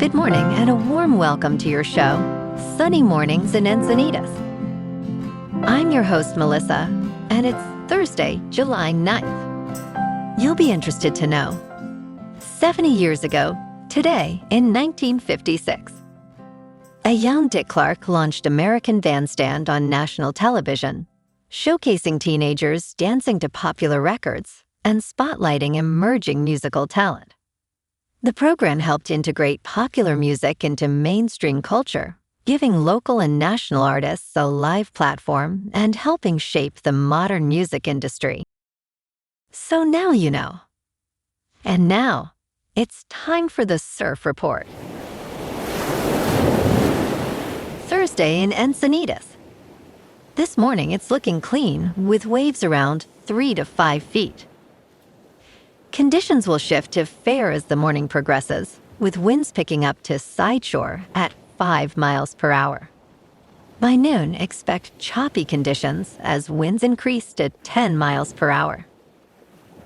Good morning and a warm welcome to your show, Sunny Mornings in Encinitas. I'm your host, Melissa, and it's Thursday, July 9th. You'll be interested to know, 70 years ago, today in 1956, a young Dick Clark launched American Bandstand on national television, showcasing teenagers dancing to popular records and spotlighting emerging musical talent. The program helped integrate popular music into mainstream culture, giving local and national artists a live platform and helping shape the modern music industry. So now you know. And now, it's time for the Surf Report. Thursday in Encinitas. This morning it's looking clean with waves around 3 to 5 feet. Conditions will shift to fair as the morning progresses, with winds picking up to sideshore at 5 miles per hour. By noon, expect choppy conditions as winds increase to 10 miles per hour.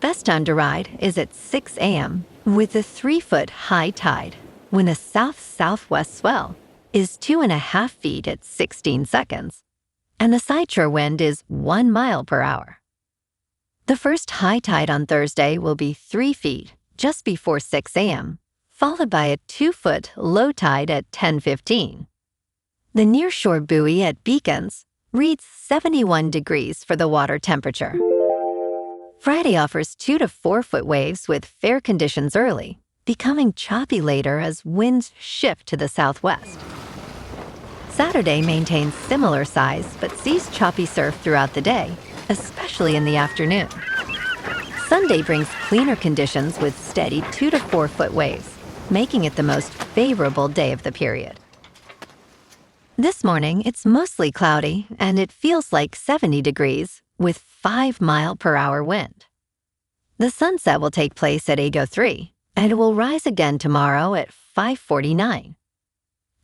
Best time to ride is at 6 a.m. with a 3-foot high tide, when a south-southwest swell is 2.5 feet at 16 seconds, and the sideshore wind is 1 mile per hour. The first high tide on Thursday will be 3 feet just before 6 a.m., followed by a 2-foot low tide at 10:15. The nearshore buoy at Beacons reads 71 degrees for the water temperature. Friday offers 2 to 4 foot waves with fair conditions early, becoming choppy later as winds shift to the southwest. Saturday maintains similar size but sees choppy surf throughout the day, especially in the afternoon. Sunday brings cleaner conditions with steady 2 to 4 foot waves, making it the most favorable day of the period. This morning, it's mostly cloudy and it feels like 70 degrees with 5 mile per hour wind. The sunset will take place at 8:03 and it will rise again tomorrow at 5:49.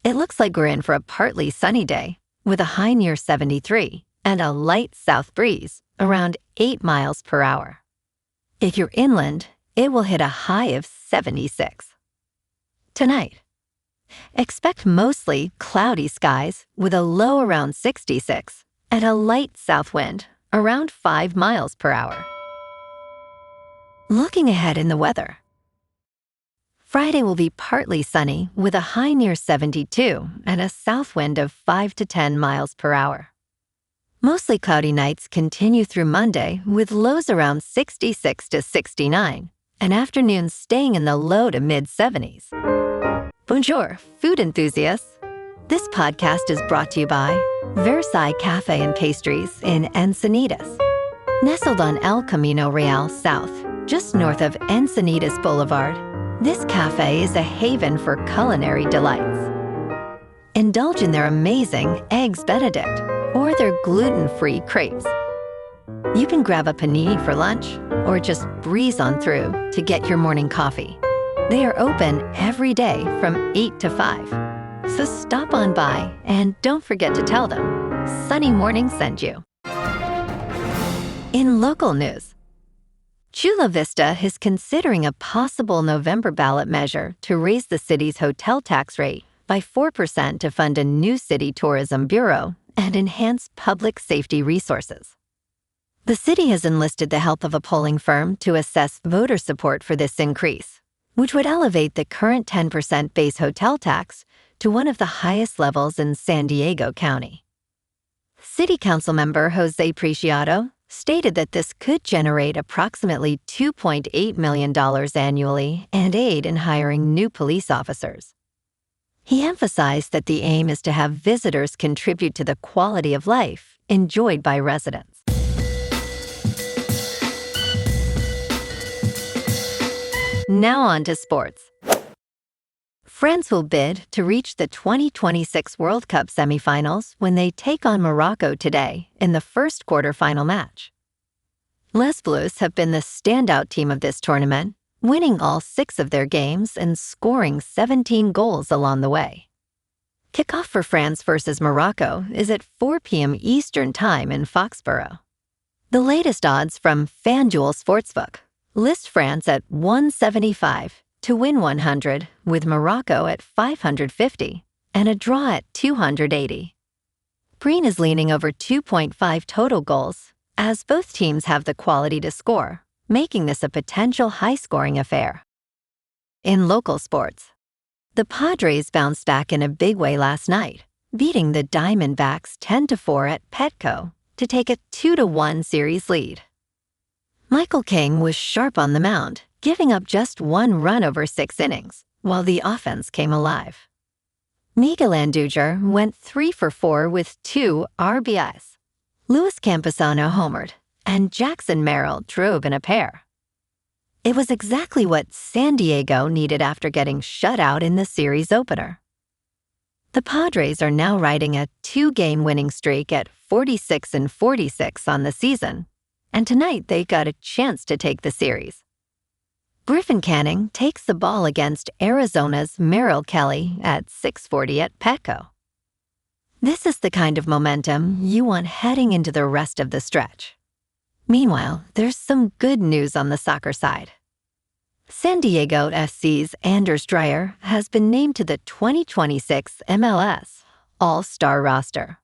It looks like we're in for a partly sunny day with a high near 73 and a light south breeze around 8 miles per hour. If you're inland, it will hit a high of 76. Tonight, expect mostly cloudy skies with a low around 66 and a light south wind around 5 miles per hour. Looking ahead in the weather, Friday will be partly sunny with a high near 72 and a south wind of 5 to 10 miles per hour. Mostly cloudy nights continue through Monday with lows around 66 to 69 and afternoons staying in the low to mid-70s. Bonjour, food enthusiasts. This podcast is brought to you by Versailles Cafe and Pastries in Encinitas. Nestled on El Camino Real South, just north of Encinitas Boulevard, this cafe is a haven for culinary delights. Indulge in their amazing Eggs Benedict or their gluten-free crepes. You can grab a panini for lunch or just breeze on through to get your morning coffee. They are open every day from 8 to 5. So stop on by and don't forget to tell them Sunny Morning sent you. In local news, Chula Vista is considering a possible November ballot measure to raise the city's hotel tax rate by 4% to fund a new city tourism bureau and enhance public safety resources. The city has enlisted the help of a polling firm to assess voter support for this increase, which would elevate the current 10% base hotel tax to one of the highest levels in San Diego County. City Council member Jose Preciado stated that this could generate approximately $2.8 million annually and aid in hiring new police officers. He emphasized that the aim is to have visitors contribute to the quality of life enjoyed by residents. Now on to sports. France will bid to reach the 2026 World Cup semifinals when they take on Morocco today in the first quarterfinal match. Les Bleus have been the standout team of this tournament, winning all 6 of their games and scoring 17 goals along the way. Kickoff for France versus Morocco is at 4 p.m. Eastern Time in Foxborough. The latest odds from FanDuel Sportsbook list France at 175 to win 100, with Morocco at 550 and a draw at 280. Green is leaning over 2.5 total goals, as both teams have the quality to score, making this a potential high-scoring affair. In local sports, the Padres bounced back in a big way last night, beating the Diamondbacks 10-4 at Petco to take a 2-1 series lead. Michael King was sharp on the mound, giving up just 1 run over 6 innings, while the offense came alive. Miguel Andujar went 3 for 4 with 2 RBIs. Luis Camposano homered, and Jackson Merrill drove in a pair. It was exactly what San Diego needed after getting shut out in the series opener. The Padres are now riding a 2-game winning streak at 46-46 on the season, and tonight they got a chance to take the series. Griffin Canning takes the ball against Arizona's Merrill Kelly at 6:40 at Petco. This is the kind of momentum you want heading into the rest of the stretch. Meanwhile, there's some good news on the soccer side. San Diego SC's Dreyer has been named to the 2026 MLS All-Star roster.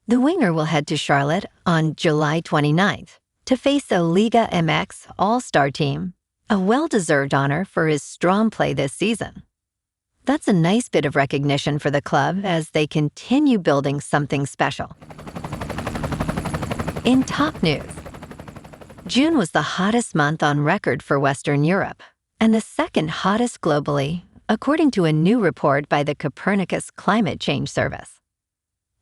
The winger will head to Charlotte on July 29th to face a Liga MX All-Star team, a well-deserved honor for his strong play this season. That's a nice bit of recognition for the club as they continue building something special. In top news, June was the hottest month on record for Western Europe, and the second hottest globally, according to a new report by the Copernicus Climate Change Service.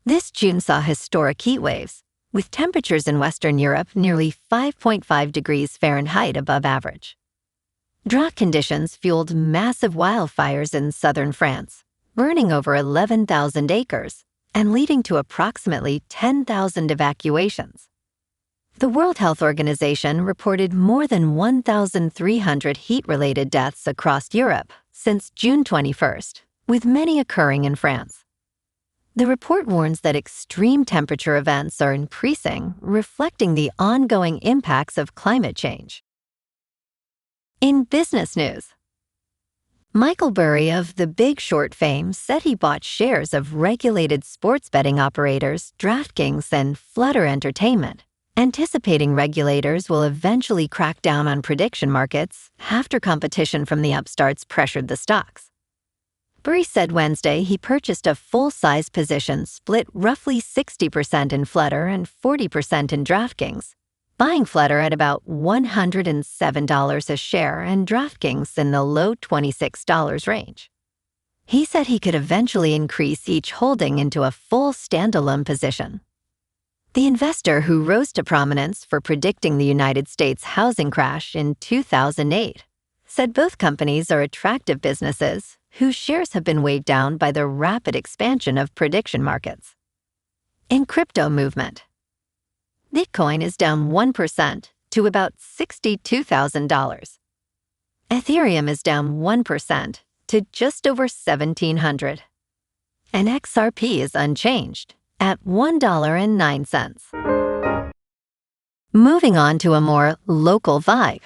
This June saw historic heat waves, with temperatures in Western Europe nearly 5.5 degrees Fahrenheit above average. Drought conditions fueled massive wildfires in southern France, burning over 11,000 acres and leading to approximately 10,000 evacuations. The World Health Organization reported more than 1,300 heat-related deaths across Europe since June 21st, with many occurring in France. The report warns that extreme temperature events are increasing, reflecting the ongoing impacts of climate change. In business news, Michael Burry of The Big Short fame said he bought shares of regulated sports betting operators DraftKings and Flutter Entertainment, anticipating regulators will eventually crack down on prediction markets after competition from the upstarts pressured the stocks. Burry said Wednesday he purchased a full-size position split roughly 60% in Flutter and 40% in DraftKings, buying Flutter at about $107 a share and DraftKings in the low $26 range. He said he could eventually increase each holding into a full standalone position. The investor, who rose to prominence for predicting the United States housing crash in 2008, said both companies are attractive businesses whose shares have been weighed down by the rapid expansion of prediction markets. In crypto movement, Bitcoin is down 1% to about $62,000. Ethereum is down 1% to just over $1,700. And XRP is unchanged at $1.09. Moving on to a more local vibe.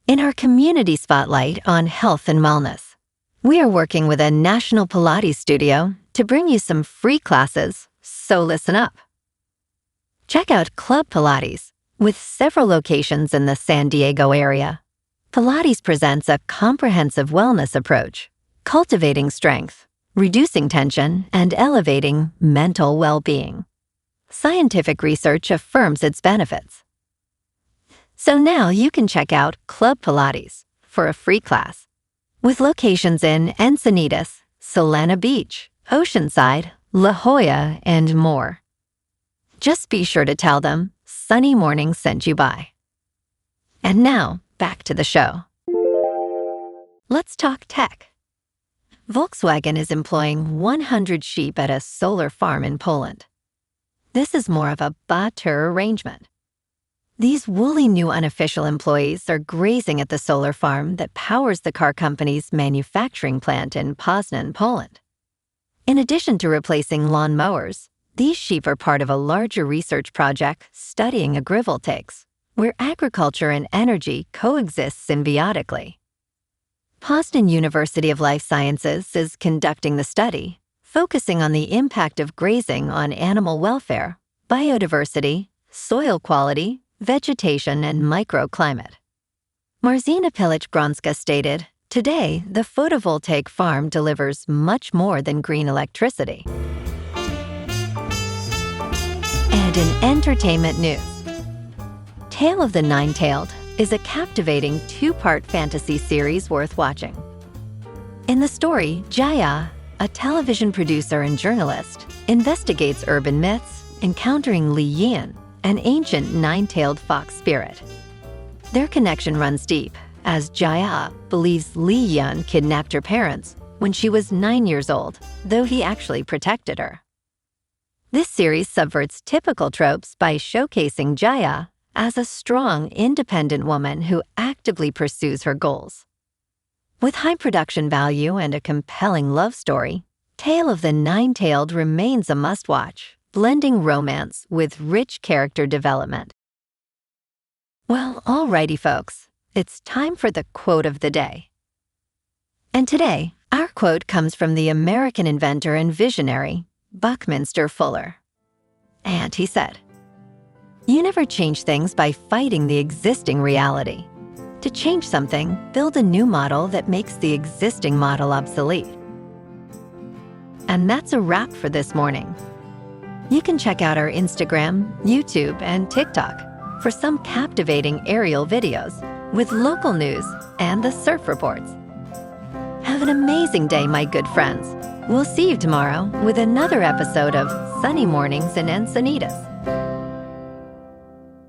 In our community spotlight on health and wellness, we are working with a national Pilates studio to bring you some free classes, so listen up. Check out Club Pilates, with several locations in the San Diego area. Pilates presents a comprehensive wellness approach, cultivating strength, reducing tension, and elevating mental well-being. Scientific research affirms its benefits. So now you can check out Club Pilates for a free class, with locations in Encinitas, Solana Beach, Oceanside, La Jolla, and more. Just be sure to tell them Sunny Morning sent you by. And now, back to the show. Let's talk tech. Volkswagen is employing 100 sheep at a solar farm in Poland. This is more of a barter arrangement. These woolly new unofficial employees are grazing at the solar farm that powers the car company's manufacturing plant in Poznan, Poland. In addition to replacing lawn mowers, these sheep are part of a larger research project studying agrivoltaics, where agriculture and energy coexist symbiotically. Boston University of Life Sciences is conducting the study, focusing on the impact of grazing on animal welfare, biodiversity, soil quality, vegetation, and microclimate. Marzina Pilic-Bronska stated, "Today, the photovoltaic farm delivers much more than green electricity." And in entertainment news, Tale of the Nine-Tailed is a captivating two-part fantasy series worth watching. In the story, Jaya, a television producer and journalist, investigates urban myths, encountering Li Yan, an ancient nine-tailed fox spirit. Their connection runs deep, as Jaya believes Li Yan kidnapped her parents when she was 9 years old, though he actually protected her. This series subverts typical tropes by showcasing Jaya as a strong, independent woman who actively pursues her goals. With high production value and a compelling love story, Tale of the Nine-Tailed remains a must-watch, blending romance with rich character development. Well, alrighty folks, it's time for the quote of the day. And today, our quote comes from the American inventor and visionary, Buckminster Fuller. And he said, "You never change things by fighting the existing reality. To change something, build a new model that makes the existing model obsolete." And that's a wrap for this morning. You can check out our Instagram, YouTube, and TikTok for some captivating aerial videos with local news and the surf reports. Have an amazing day, my good friends. We'll see you tomorrow with another episode of Sunny Mornings in Encinitas.